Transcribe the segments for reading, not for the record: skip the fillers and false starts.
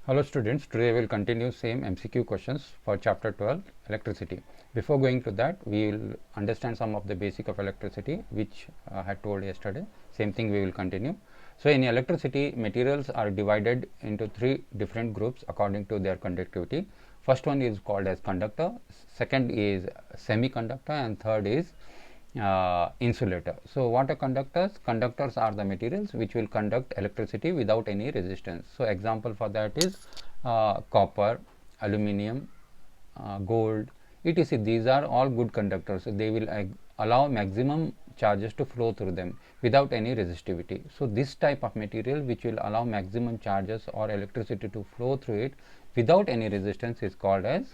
Hello students, today we will continue same MCQ questions for chapter 12 electricity. Before going to that, we will understand some of the basic of electricity which I had told yesterday. Same thing we will continue. So in electricity, materials are divided into three different groups according to their conductivity. First one is called as conductor, second is semiconductor, and third is insulator. So what are conductors? Conductors are the materials which will conduct electricity without any resistance. So example for that is copper, aluminium, gold, etc. These are all good conductors. They will allow maximum charges to flow through them without any resistivity. So this type of material which will allow maximum charges or electricity to flow through it without any resistance is called as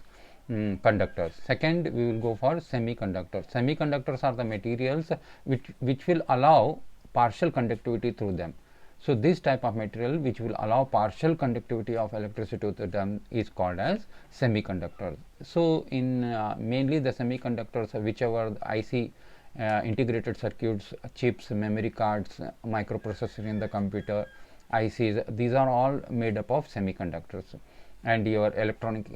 conductors. Second, we will go for semiconductors. Semiconductors are the materials which will allow partial conductivity through them. So this type of material which will allow partial conductivity of electricity to them is called as semiconductors. So in mainly the semiconductors, whichever IC integrated circuits, chips, memory cards, microprocessor in the computer, ICs, these are all made up of semiconductors. And your electronic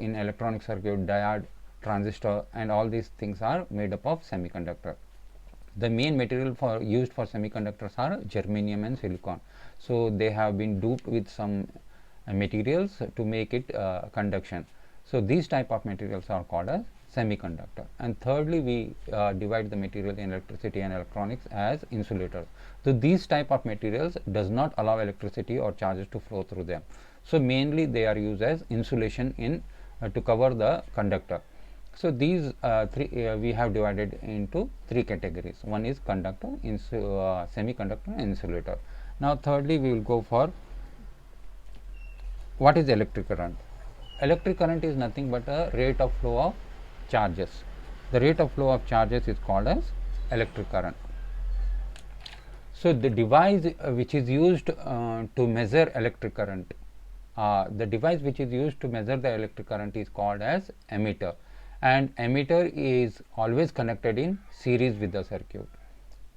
circuit, diode, transistor, and all these things are made up of semiconductor. The main material used for semiconductors are germanium and silicon. So they have been duped with some materials to make it conduction. So these type of materials are called as semiconductor. And thirdly, we divide the material in electricity and electronics as insulators. So these type of materials does not allow electricity or charges to flow through them. So mainly they are used as insulation in to cover the conductor. So these three we have divided into three categories. One is conductor, semiconductor, and insulator. Now thirdly, we will go for what is electric current. Electric current is nothing but a rate of flow of charges. The rate of flow of charges is called as electric current. So the device which is used to measure electric current, the device which is used to measure the electric current is called as ammeter, and ammeter is always connected in series with the circuit.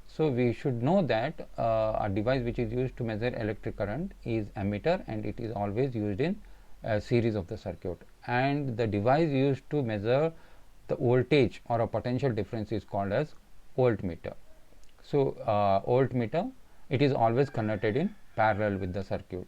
So we should know that a device which is used to measure electric current is ammeter, and it is always used in a series of the circuit. And the device used to measure the voltage or a potential difference is called as voltmeter. So voltmeter, it is always connected in parallel with the circuit.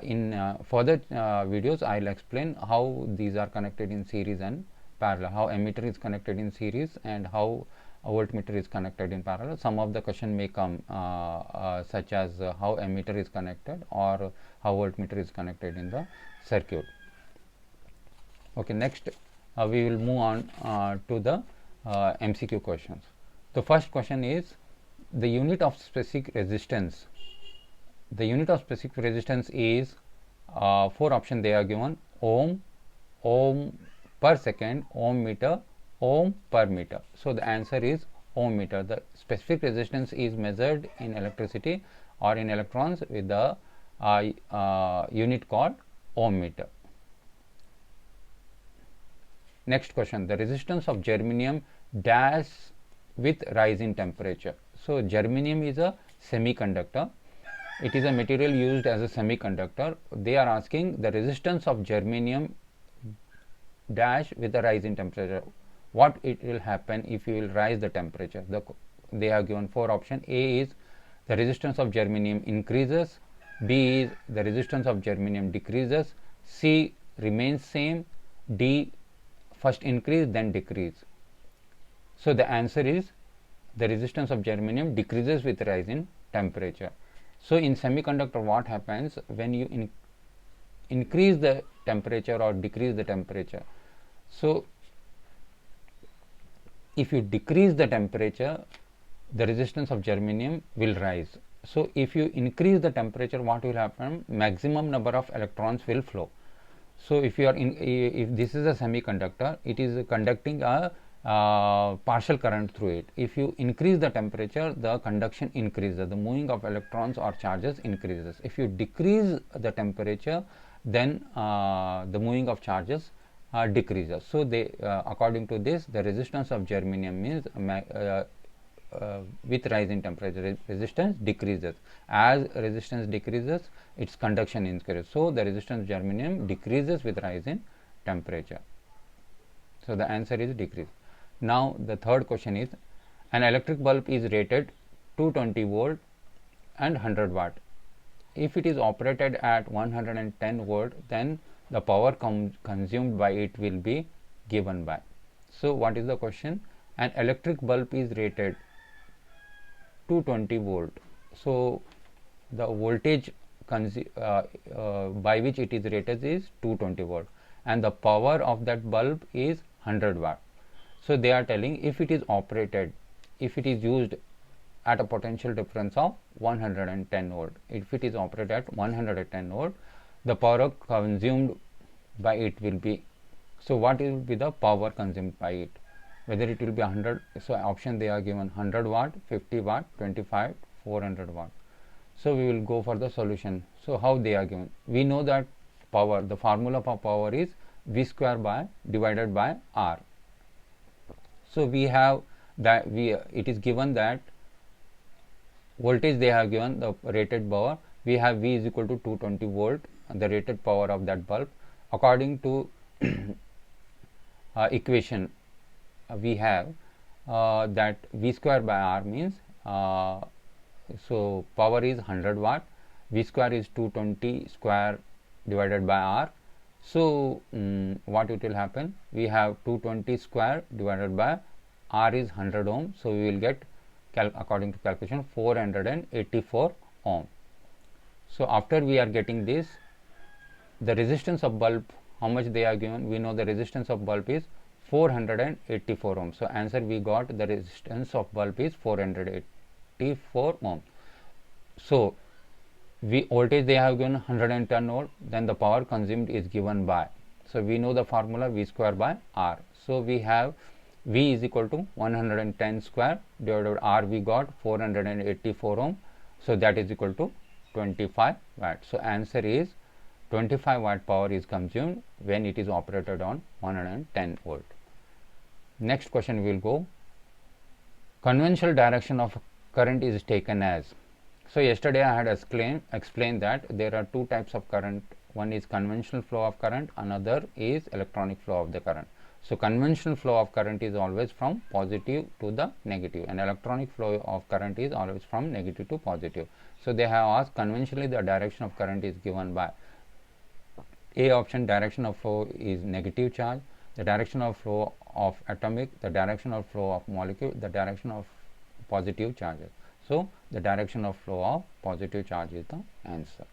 In further videos, I will explain how these are connected in series and parallel, how ammeter is connected in series and how a voltmeter is connected in parallel. Some of the question may come such as how ammeter is connected or how voltmeter is connected in the circuit. Okay, next we will move on to the MCQ questions. The first question is the unit of specific resistance. The unit of specific resistance is four options they are given: ohm, ohm per second, ohm meter, ohm per meter. So the answer is ohm meter. The specific resistance is measured in electricity or in electrons with the unit called ohm meter. Next question, the resistance of germanium dash with rise in temperature. So germanium is a semiconductor. It is a material used as a semiconductor. They are asking the resistance of germanium dash with a rise in temperature. What it will happen if you will rise the temperature? They have given four options. A is the resistance of germanium increases, B is the resistance of germanium decreases, C remains same, D first increase then decrease. So the answer is the resistance of germanium decreases with rise in temperature. So in semiconductor, what happens when you increase the temperature or decrease the temperature? So if you decrease the temperature, the resistance of germanium will rise. So if you increase the temperature, what will happen? Maximum number of electrons will flow. So if you are if this is a semiconductor, it is conducting a partial current through it. If you increase the temperature, the conduction increases, the moving of electrons or charges increases. If you decrease the temperature, then the moving of charges decreases. So they according to this, the resistance of germanium means with rise in temperature, resistance decreases. As resistance decreases, its conduction increases. So the resistance of germanium decreases with rise in temperature. So the answer is decrease. Now the third question is, an electric bulb is rated 220 volt and 100 watt. If it is operated at 110 volt, then the power consumed by it will be given by. So what is the question? An electric bulb is rated 220 volt. So the voltage by which it is rated is 220 volt, and the power of that bulb is 100 watt. So they are telling, if it is operated, if it is used at a potential difference of 110 volt, if it is operated at 110 volt, the power consumed by it will be. So what will be the power consumed by it? Whether it will be 100, so option they are given 100 watt, 50 watt, 25, 400 watt. So we will go for the solution. So how they are given? We know that power, the formula for power is V square by divided by R. So we have that it is given that voltage they have given the rated power. We have V is equal to 220 volt, the rated power of that bulb. According to equation, we have that V square by R means so power is 100 watt, V square is 220 square divided by R. So what it will happen? We have 220 square divided by R is 100 ohm. So we will get, according to calculation, 484 ohm. So after we are getting this, the resistance of bulb, how much they are given? We know the resistance of bulb is 484 ohm. So answer we got, the resistance of bulb is 484 ohm. So voltage they have given 110 volt, then the power consumed is given by. So we know the formula V square by R. So we have V is equal to 110 square divided by R, we got 484 ohm. So that is equal to 25 watt. So answer is 25 watt power is consumed when it is operated on 110 volt. Next question we will go. Conventional direction of current is taken as. So yesterday I had explained that there are two types of current. One is conventional flow of current, another is electronic flow of the current. So conventional flow of current is always from positive to the negative, and electronic flow of current is always from negative to positive. So they have asked, conventionally the direction of current is given by A option, direction of flow is negative charge, the direction of flow of atomic, the direction of flow of molecule, the direction of positive charges. So the direction of flow of positive charge is the answer.